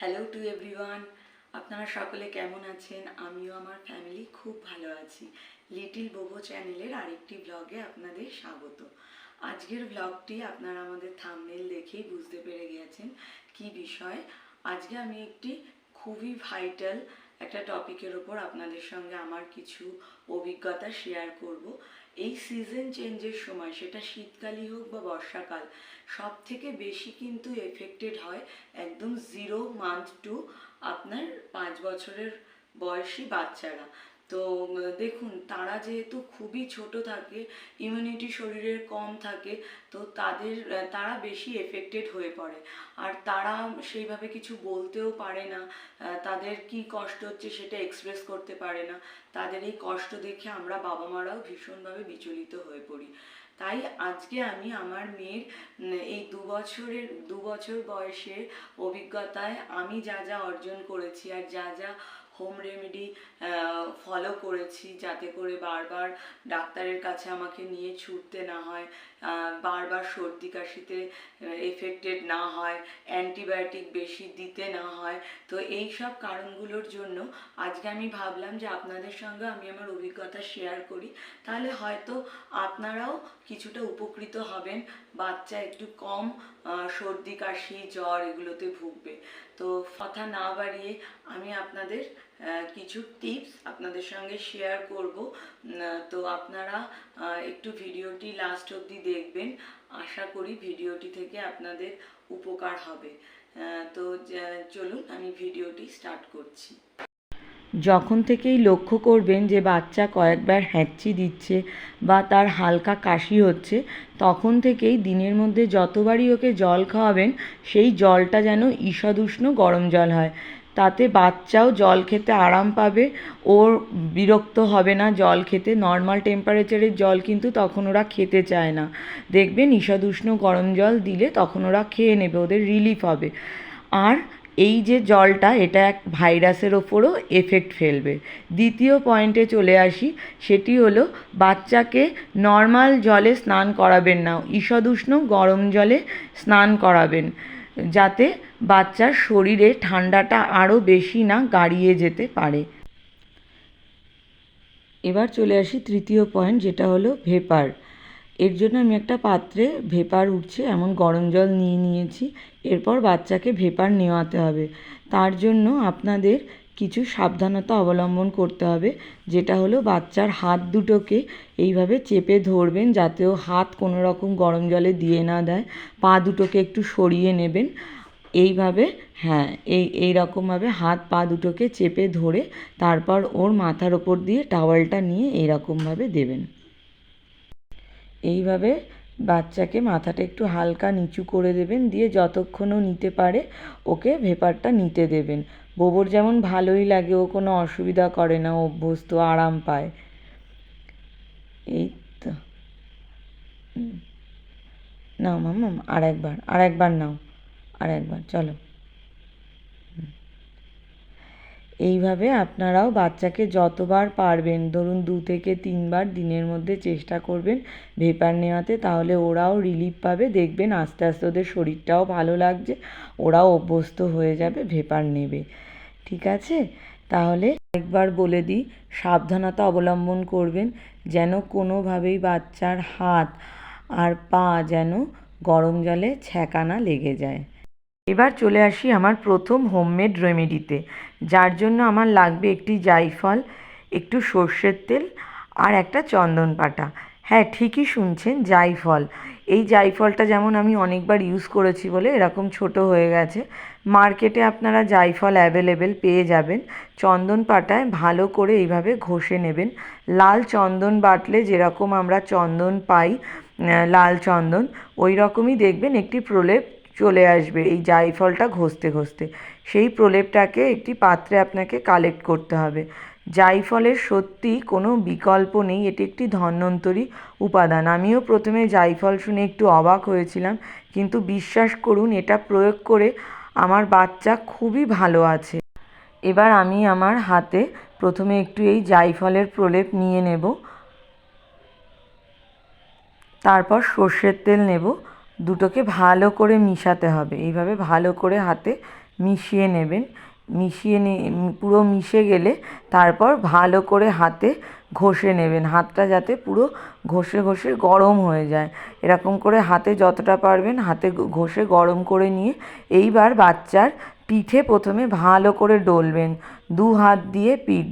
Hello to everyone, আপনারা সকলে কেমন আছেন? আমিও আমার ফ্যামিলি খুব ভালো আছি। লিটিল বোবো চ্যানেলের আরেকটি ব্লগে আপনাদের স্বাগত। আজকের ব্লগটি আপনারা আমাদের থাম্বনেল দেখেই বুঝতে পেরে গিয়েছেন কি বিষয়। আজকে আমি একটি খুবই ভাইটাল একটা টপিকের ওপর আপনাদের সঙ্গে আমার কিছু অভিজ্ঞতা শেয়ার করব। এই সিজন চেঞ্জের সময়, সেটা শীতকালই হোক বা বর্ষাকাল, সব থেকে বেশি কিন্তু এফেক্টেড হয় একদম 0 মান্থ টু আপনার 5 বছরের বয়সী বাচ্চারা। তো দেখুন, তারা যেহেতু খুবই ছোট থাকে, ইমিউনিটি শরীরের কম থাকে, তো তারা বেশি এফেক্টেড হয়ে পড়ে। আর তারা সেইভাবে কিছু বলতেও পারে না, তাদের কি কষ্ট হচ্ছে সেটা এক্সপ্রেস করতে পারে না। তাদের এই কষ্ট দেখে আমরা বাবা মারাও ভীষণভাবে বিচলিত হয়ে পড়ি। তাই আজকে আমি আমার মেয়ের এই 2 বছর বয়সের অভিজ্ঞতায় আমি যা যা অর্জন করেছি আর যা যা হোম রেমেডি ফলো করেছি, যাতে করে বারবার ডাক্তারের কাছে আমাকে নিয়ে ছুটতে না হয়, বারবার সর্দি কাশিতে এফেক্টেড না হয়, অ্যান্টিবায়োটিক বেশি দিতে না হয়। তো এই সব কারণগুলোর জন্য আজকে আমি ভাবলাম যে আপনাদের সঙ্গে আমি আমার অভিজ্ঞতা শেয়ার করি। তাহলে হয়তো আপনারাও কিছুটা উপকৃত হবেন, বাচ্চা একটু কম সর্দি কাশি জ্বর এগুলোতে ভুগবে। তো কথা না বাড়িয়ে আমি আপনাদের কিছু টিপস আপনাদের সঙ্গে শেয়ার করব। তো আপনারা একটু ভিডিওটি লাস্ট অবধি দেখবেন। আশা করি ভিডিওটি থেকে আপনাদের উপকার হবে। তো চলুন আমি ভিডিওটি স্টার্ট করছি। যখন থেকেই লক্ষ্য করবেন যে বাচ্চা কয়েকবার হ্যাঁচি দিচ্ছে বা তার হালকা কাশি হচ্ছে, তখন থেকেই দিনের মধ্যে যতবারই ওকে জল খাওয়াবেন সেই জলটা যেন ঈষদুষ্ণ গরম জল হয়। তাতে বাচ্চাও জল খেতে আরাম পাবে, ওর বিরক্ত হবে না জল খেতে। নর্মাল টেম্পারেচারের জল কিন্তু তখন ওরা খেতে চায় না। দেখবেন ঈষদুষ্ণ গরম জল দিলে তখন ওরা খেয়ে নেবে, ওদের রিলিফ হবে। আর এই যে জলটা, এটা এক ভাইরাসের ওপরও এফেক্ট ফেলবে। দ্বিতীয় পয়েন্টে চলে আসি, সেটি হলো বাচ্চাকে নর্মাল জলে স্নান করাবেন না, ঈষদুষ্ণ গরম জলে স্নান করাবেন, যাতে বাচ্চার শরীরে ঠান্ডাটা আরও বেশি না গাড়িয়ে যেতে পারে। এবার চলে আসি তৃতীয় পয়েন্ট, যেটা হলো ভেপার। এর জন্য আমি একটা পাত্রে ভেপার উঠছে এমন গরম জল নিয়ে নিয়েছি। এরপর বাচ্চাকে ভেপার নেওয়াতে হবে। তার জন্য আপনাদের কিছু সাবধানতা অবলম্বন করতে হবে, যেটা হলো বাচ্চার হাত দুটোকে এইভাবে চেপে ধরবেন যাতে ও হাত কোনো রকম গরম জলে দিয়ে না দেয়। পা দুটোকে একটু সরিয়ে নেবেন এইভাবে, হ্যাঁ, এই রকমভাবে হাত পা দুটোকে চেপে ধরে তারপর ওর মাথার ওপর দিয়ে টাওয়ালটা নিয়ে এইরকমভাবে দেবেন। এইভাবে বাচ্চাকে মাথাটা একটু হালকা নিচু করে দেবেন, দিয়ে যতক্ষণ ও নিতে পারে ওকে ভেপারটা নিতে দেবেন। বোবোর যেমন ভালোই লাগে, ও কোনো অসুবিধা করে না, অভ্যস্ত, আরাম পায়। এই তো, নাও মাম্মাম, আর একবার নাও, চলো। এইভাবে আপনারাও বাচ্চাকে যতবার পারবেন, ধরুন 2 থেকে 3 বার দিনের মধ্যে চেষ্টা করবেন ভেপার নেওয়াতে, তাহলে ওরাও রিলিফ পাবে। দেখবেন আস্তে আস্তে ওদের শরীরটাও ভালো লাগছে, ওরাও অভ্যস্ত হয়ে যাবে, ভেপার নেবে। ঠিক আছে? তাহলে একবার বলে দিই, সাবধানতা অবলম্বন করবেন যেন কোনোভাবেই বাচ্চার হাত আর পা যেন গরম জলে ছ্যাঁকা না লেগে যায়। এবার চলে আসি আমার প্রথম হোমমেড রেমেডিতে, যার জন্য আমার লাগবে একটি জায়ফল, একটু সর্ষের তেল আর একটা চন্দন পাতা। হ্যাঁ, ঠিকই শুনছেন, জায়ফল। এই জায়ফলটা যেমন আমি অনেকবার ইউজ করেছি বলে এরকম ছোট হয়ে গেছে। মার্কেটে আপনারা জায়ফল অ্যাভেলেবেল পেয়ে যাবেন। চন্দন পাতায় ভালো করে এইভাবে ঘষে নেবেন। লাল চন্দন বাটলে যেরকম আমরা চন্দন পাই, লাল চন্দন, ওই রকমই দেখবেন একটি প্রলেপ চলে আসবে এই জায়ফলটা ঘষতে ঘষতে। সেই প্রলেপটাকে একটি পাত্রে আপনাকে কালেক্ট করতে হবে। জায়ফলের সত্যি কোনো বিকল্প নেই, এটি একটি ধন্বন্তরী উপাদান। আমিও প্রথমে জায়ফল শুনে একটু অবাক হয়েছিলাম, কিন্তু বিশ্বাস করুন এটা প্রয়োগ করে আমার বাচ্চা খুবই ভালো আছে। এবার আমি আমার হাতে প্রথমে একটু এই জায়ফলের প্রলেপ নিয়ে নেব, তারপর সর্ষের তেল নেব। দুটোকে ভালো করে মিশাতে হবে, এইভাবে ভালো করে হাতে মিশিয়ে নেবেন। পুরো মিশে গেলে তারপর ভালো করে হাতে ঘষে নেবেন। হাতটা যাতে পুরো ঘষে ঘষে গরম হয়ে যায়, এরকম করে হাতে যতটা পারবেন হাতে ঘষে গরম করে নিয়ে এইবার বাচ্চার পিঠে প্রথমে ভালো করে ডলবেন। দু হাত দিয়ে পিঠ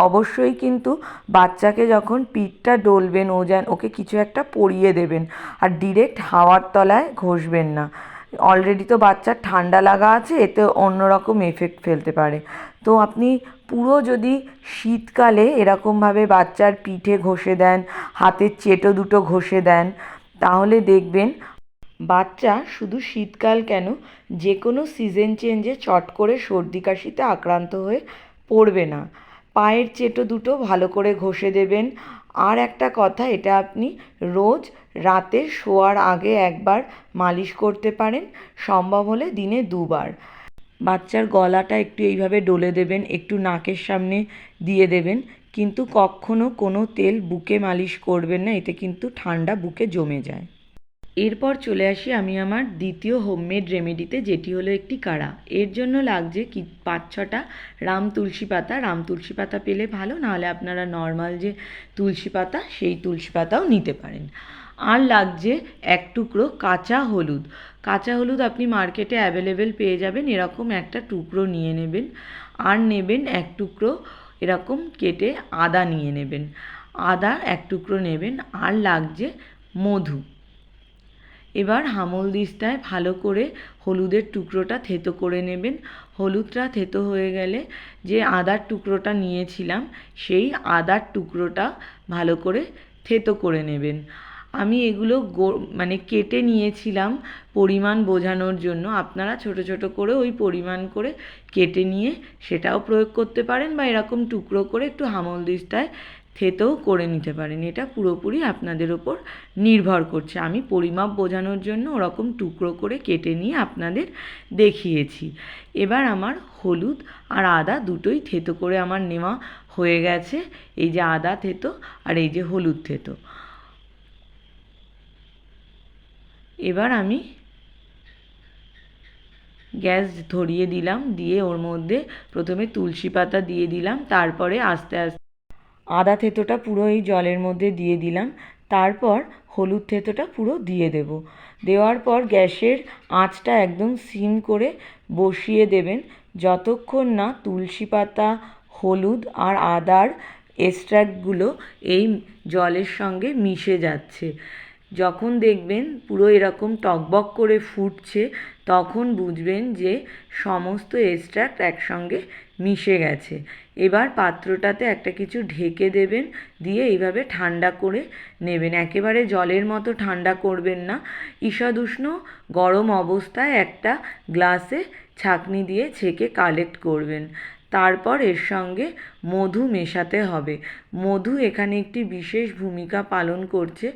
অবশ্যই কিন্তু বাচ্চাকে যখন পিঠটা ডলবেন ওকে কিছু একটা পরিয়ে দেবেন, আর ডিরেক্ট হাওয়ার তলায় ঘষবেন না। অলরেডি তো বাচ্চার ঠান্ডা লাগা আছে, এতে অন্যরকম এফেক্ট ফেলতে পারে। তো আপনি পুরো যদি শীতকালে এরকমভাবে বাচ্চার পিঠে ঘষে দেন, হাতের চেটো দুটো ঘষে দেন, তাহলে দেখবেন বাচ্চা শুধু শীতকাল কেন, যে কোনো সিজন চেঞ্জে চট করে সর্দি কাশিতে আক্রান্ত হয়ে পড়বে না। পায়ের চেটো দুটো ভালো করে ঘষে দেবেন। আর একটা কথা, এটা আপনি রোজ রাতে শোয়ার আগে একবার মালিশ করতে পারেন, সম্ভব হলে দিনে 2 বার। বাচ্চার গলাটা একটু এইভাবে ডলে দেবেন, একটু নাকের সামনে দিয়ে দেবেন, কিন্তু কখনো কোনো তেল বুকে মালিশ করবেন না, এতে কিন্তু ঠান্ডা বুকে জমে যায়। এরপর চলে আসি আমি আমার দ্বিতীয় হোমমেড রেমেডিতে, যেটি হলো একটি কাড়া। এর জন্য লাগছে 5-6টা রাম তুলসী পাতা। রাম তুলসী পাতা পেলে ভালো, নাহলে আপনারা নর্মাল যে তুলসী পাতা সেই তুলসী পাতাও নিতে পারেন। আর লাগছে 1 টুকরো কাঁচা হলুদ। কাঁচা হলুদ আপনি মার্কেটে অ্যাভেলেবেল পেয়ে যাবেন, এরকম একটা টুকরো নিয়ে নেবেন। আর নেবেন 1 টুকরো এরকম কেটে আদা নিয়ে নেবেন, আদা 1 টুকরো নেবেন। আর লাগছে মধু। এবার হামালদিস্তায় ভালো করে হলুদের টুকরোটা থেতো করে নেবেন। হলুদটা থেতো হয়ে গেলে যে আদার টুকরোটা নিয়েছিলাম সেই আদার টুকরোটা ভালো করে থেতো করে নেবেন। আমি এগুলো মানে কেটে নিয়েছিলাম পরিমাণ বোঝানোর জন্য, আপনারা ছোট ছোট করে ওই পরিমাণ করে কেটে নিয়ে সেটাও প্রয়োগ করতে পারেন, বা এরকম টুকরো করে একটু হামালদিস্তায় থেতেও করে নিতে পারেন। এটা পুরোপুরি আপনাদের ওপর নির্ভর করছে। আমি পরিমাপ বোঝানোর জন্য ওরকম টুকরো করে কেটে নিয়ে আপনাদের দেখিয়েছি। এবার আমার হলুদ আর আদা দুটোই থেতো করে আমার নেওয়া হয়ে গেছে। এই যে আদা থেতো আর এই যে হলুদ থেতো। এবার আমি গ্যাস ধরিয়ে দিলাম, দিয়ে ওর মধ্যে প্রথমে তুলসী পাতা দিয়ে দিলাম, তারপরে আস্তে আস্তে আদা থেতোটা পুরো এই জলের মধ্যে দিয়ে দিলাম, তারপর হলুদ থেতোটা পুরো দিয়ে দেব। দেওয়ার পর গ্যাসের আঁচটা একদম সিম করে বসিয়ে দেবেন, যতক্ষণ না তুলসী পাতা, হলুদ আর আদার এক্সট্র্যাক্টগুলো এই জলের সঙ্গে মিশে যাচ্ছে। যখন দেখবেন পুরো এরকম টকবক করে ফুটছে, তখন বুঝবেন যে সমস্ত এক্সট্র্যাক্ট একসঙ্গে মিশে গেছে। এবার পাত্রটাতে একটা কিছু ঢেকে দেবেন, দিয়ে এইভাবে ঠান্ডা করে নেবেন। একেবারে জলের মতো ঠান্ডা করবেন না, ঈষৎ উষ্ণ গরম অবস্থায় একটা গ্লাসে ছাঁকনি দিয়ে ছেঁকে কালেক্ট করবেন। তারপর এর সঙ্গে মধু মেশাতে হবে। মধু এখানে একটি বিশেষ ভূমিকা পালন করছে।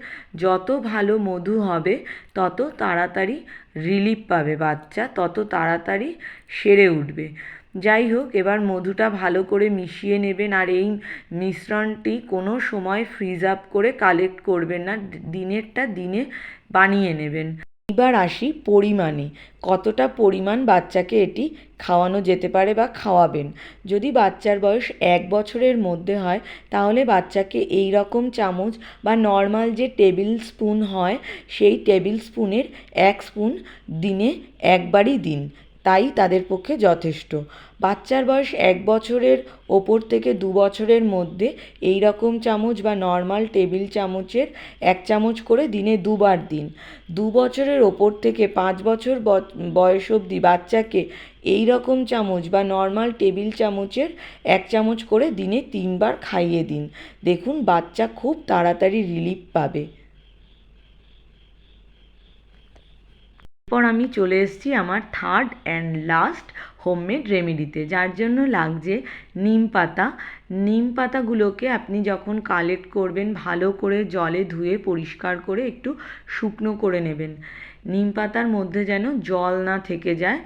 যত ভালো মধু হবে তত তাড়াতাড়ি রিলিফ পাবে বাচ্চা, তত তাড়াতাড়ি সেরে উঠবে। যাই হোক, এবার মধুটা ভালো করে মিশিয়ে নেবেন। আর এই মিশ্রণটি কোনো সময় ফ্রিজ আপ করে কালেক্ট করবেন না, দিনেরটা দিনে বানিয়ে নেবেন। এবার আসি পরিমাণে, কতটা পরিমাণ বাচ্চাকে এটি খাওয়ানো যেতে পারে বা খাওয়াবেন। যদি বাচ্চার বয়স 1 বছরের মধ্যে হয়, তাহলে বাচ্চাকে এই রকম চামচ বা নর্মাল যে টেবিল স্পুন হয় সেই টেবিল স্পুনের 1 স্পুন দিনে একবারই দিন, তাই তাদের পক্ষে যথেষ্ট। বাচ্চার বয়স 1 বছরের ওপর থেকে 2 বছরের মধ্যে এই রকম চামচ বা নর্মাল টেবিল চামচের 1 চামচ করে দিনে 2 বার দিন। 2 বছরের ওপর থেকে 5 বছর বয়স অবধি বাচ্চাকে এই রকম চামচ বা নর্মাল টেবিল চামচের 1 চামচ করে দিনে 3 বার খাইয়ে দিন। দেখুন বাচ্চা খুব তাড়াতাড়ি রিলিফ পাবে। এরপর আমি চলে এসেছি আমার থার্ড অ্যান্ড লাস্ট হোমমেড রেমেডিতে, যার জন্য লাগছে নিম পাতা। নিম পাতাগুলোকে আপনি যখন কালেক্ট করবেন ভালো করে জলে ধুয়ে পরিষ্কার করে একটু শুকনো করে নেবেন। নিম পাতার মধ্যে যেন জল না থেকে যায়,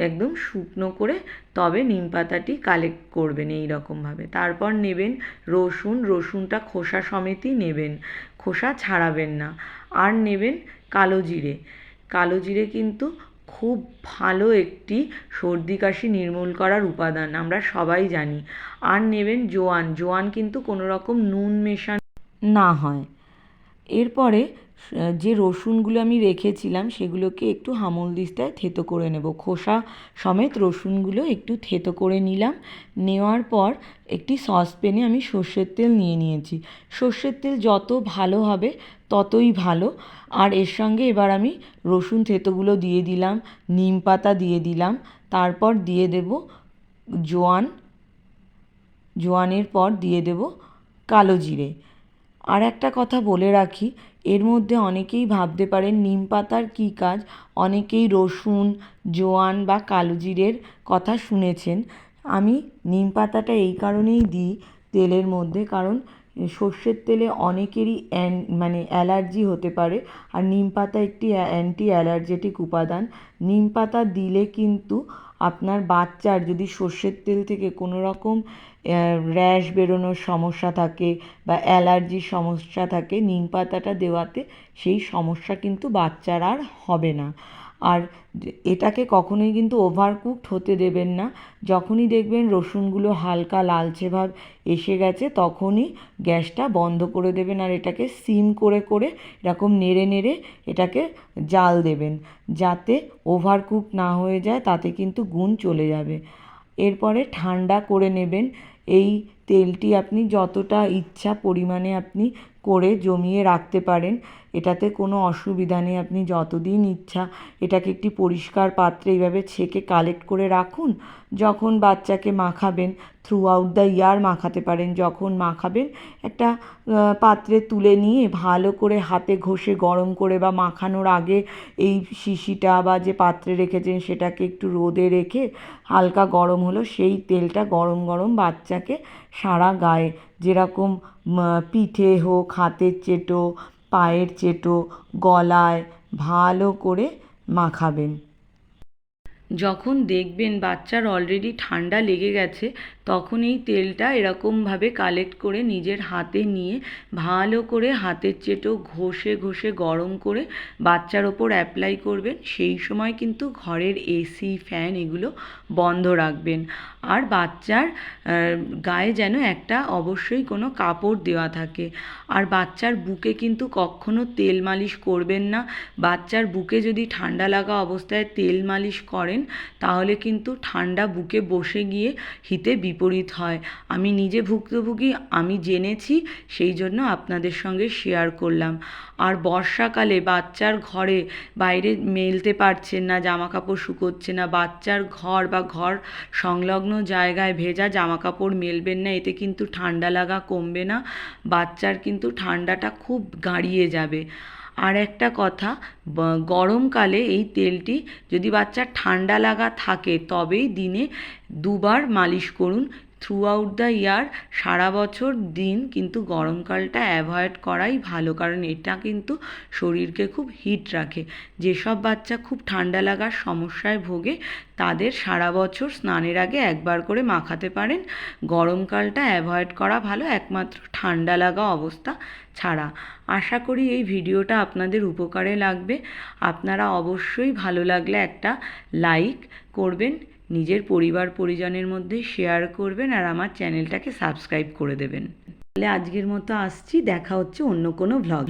একদম শুকনো করে তবে নিম পাতাটি কালেক্ট করবেন এই রকমভাবে। তারপর নেবেন রসুন, রসুনটা খোসা সমেতই নেবেন, খোসা ছাড়াবেন না। আর নেবেন কালো জিরে। কালো জিরে কিন্তু খুব ভালো একটি সর্দি কাশি নির্মূল করার উপাদান, আমরা সবাই জানি। আর নেবেন জোয়ান। জোয়ান কিন্তু কোনো রকম নুন মেশানো না হয়। এরপরে যে রসুনগুলো আমি রেখেছিলাম সেগুলোকে একটু হামালদিস্তায় থেতো করে নেব। খোসা সমেত রসুনগুলো একটু থেতো করে নিলাম। নেওয়ার পর একটি সসপ্যানে আমি সর্ষের তেল নিয়ে নিয়েছি। সর্ষের তেল যত ভালো হবে ততই ভালো। আর এর সঙ্গে এবার আমি রসুন থেতোগুলো দিয়ে দিলাম, নিম পাতা দিয়ে দিলাম, তারপর দিয়ে দেব জোয়ান, জোয়ানের পর দিয়ে দেব কালো জিরে। আর একটা কথা বলে রাখি, এর মধ্যে অনেকেই ভাবতে পারেন নিম পাতার কী কাজ। অনেকেই রসুন, জোয়ান বা কালো জিরের কথা শুনেছেন। আমি নিম পাতাটা এই কারণেই দিই তেলের মধ্যে, কারণ সর্ষের তেলে অনেকেরই অ্যালার্জি হতে পারে। আর নিম পাতা একটি অ্যান্টি অ্যালার্জেটিক উপাদান। নিম পাতা দিলে কিন্তু আপনার বাচ্চার যদি সর্ষের তেল থেকে কোনো রকম র্যাশ বেরোনোর সমস্যা থাকে বা অ্যালার্জির সমস্যা থাকে, নিম পাতাটা দেওয়াতে সেই সমস্যা কিন্তু বাচ্চার আর হবে না। আর এটাকে কখনোই কিন্তু ওভারকুকড হতে দেবেন না। যখনই দেখবেন রসুনগুলো হালকা লালচে ভাব এসে গেছে তখনই গ্যাসটা বন্ধ করে দেবেন। আর এটাকে সিম করে করে এরকম নেড়ে নেড়ে এটাকে জাল দেবেন, যাতে ওভারকুক না হয়ে যায়, তাতে কিন্তু গুণ চলে যাবে। এরপরে ঠান্ডা করে নেবেন। এই তেলটি আপনি যতটা ইচ্ছা পরিমাণে আপনি করে জমিয়ে রাখতে পারেন, এটাতে কোনো অসুবিধা নেই। আপনি যতদিন ইচ্ছা এটাকে একটি পরিষ্কার পাত্রে এইভাবে ছেঁকে কালেক্ট করে রাখুন। যখন বাচ্চাকে মাখাবেন, থ্রু আউট দ্য ইয়ার মাখাতে পারেন। যখন মাখাবেন একটা পাত্রে তুলে নিয়ে ভালো করে হাতে ঘষে গরম করে, বা মাখানোর আগে এই শিশিটা বা যে পাত্রে রেখেছেন সেটাকে একটু রোদে রেখে হালকা গরম হলো সেই তেলটা গরম গরম বাচ্চাকে সারা গায়ে, যেরকম পিঠে হোক, হাতের চেটো, পায়ের চেটো, গলায় ভালো করে মাখাবেন। যখন দেখবেন বাচ্চার অলরেডি ঠান্ডা লেগে গেছে তখন এই তেলটা এরকমভাবে কালেক্ট করে নিজের হাতে নিয়ে ভালো করে হাতের চেটো ঘষে ঘষে গরম করে বাচ্চার ওপর অ্যাপ্লাই করবেন। সেই সময় কিন্তু ঘরের এসি, ফ্যান এগুলো বন্ধ রাখবেন। আর বাচ্চার গায়ে যেন একটা অবশ্যই কোনো কাপড় দেওয়া থাকে। আর বাচ্চার বুকে কিন্তু কখনো তেল মালিশ করবেন না। বাচ্চার বুকে যদি ঠান্ডা লাগা অবস্থায় তেল মালিশ করেন তাহলে কিন্তু ঠান্ডা বুকে বসে গিয়ে হিতে বিপরীত হয়। আমি নিজে ভুক্তভোগী, আমি জেনেছি, সেই জন্য আপনাদের সঙ্গে শেয়ার করলাম। আর বর্ষাকালে বাচ্চার ঘরে বাইরে মেলতে পারছেন না, জামা কাপড় শুকোচ্ছে না, বাচ্চার ঘর বা ঘর সংলগ্ন জায়গায় ভেজা জামা কাপড় মেলবেন না। এতে কিন্তু ঠান্ডা লাগা কমবে না, বাচ্চার কিন্তু ঠান্ডাটা খুব গাড়িয়ে যাবে। আর একটা কথা, গরমকালে এই তেলটি যদি বাচ্চার ঠান্ডা লাগা থাকে তবেই দিনে 2 বার মালিশ করুন। থ্রু আউট দ্য ইয়ার, সারা বছর দিন কিন্তু গরমকালটা অ্যাভয়েড করাই ভালো, কারণ এটা কিন্তু শরীরকে খুব হিট রাখে। যেসব বাচ্চা খুব ঠান্ডা লাগার সমস্যায় ভোগে তাদের সারা বছর স্নানের আগে একবার করে মাখাতে পারেন। গরমকালটা অ্যাভয়েড করা ভালো, একমাত্র ঠান্ডা লাগা অবস্থা ছাড়া। আশা করি এই ভিডিওটা আপনাদের উপকারে লাগবে। আপনারা অবশ্যই ভালো লাগলে একটা লাইক করবেন, নিজের পরিবার পরিজনের মধ্যে শেয়ার করবেন, আর আমার চ্যানেলটাকে সাবস্ক্রাইব করে দেবেন। তাহলে আজকের মতো আসছি, দেখা হচ্ছে অন্য কোনো ভ্লগ।